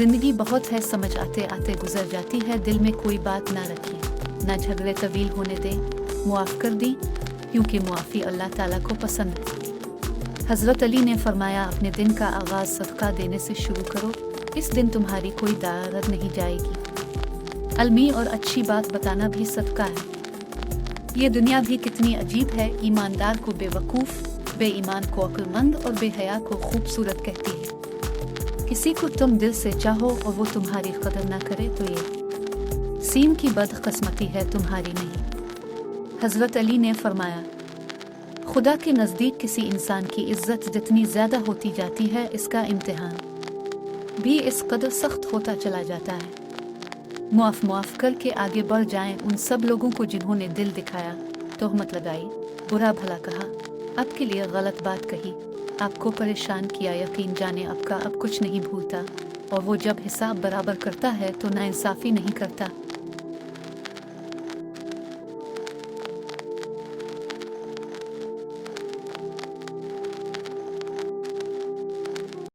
जिंदगी बहुत है, समझ आते आते गुजर जाती है, दिल में कोई बात ना रखी, ना झगड़े तवील होने दे, मुआफ़ कर दी, क्योंकि मुआफ़ी अल्लाह ताला को पसंद है। हज़रत अली ने फरमाया, अपने दिन का आगाज़ सदका देने से शुरू करो, इस दिन तुम्हारी कोई दारद नहीं जाएगी। अलमी और अच्छी बात बताना भी सदका है। ये दुनिया भी कितनी अजीब है, ईमानदार को बेवकूफ़, बेईमान को अक्लमंद और बेहया को खूबसूरत कहती है। किसी को तुम दिल से चाहो और वो तुम्हारी कदर ना करे तो ये सीम की बदकिस्मती है, तुम्हारी नहीं। हज़रत अली ने फरमाया, खुदा के नज़दीक किसी इंसान की इज़्ज़त जितनी ज़्यादा होती जाती है, इसका इम्तिहान भी इस कदर सख्त होता चला जाता है। मुआफ़ करके आगे बढ़ जाएं उन सब लोगों को जिन्होंने दिल दिखाया, तोहमत लगाई, बुरा भला कहा, आपके लिए गलत बात कही, आपको परेशान किया। यकीन जाने आपका अब कुछ नहीं भूलता, और वो जब हिसाब बराबर करता है तो नाइंसाफ़ी नहीं करता।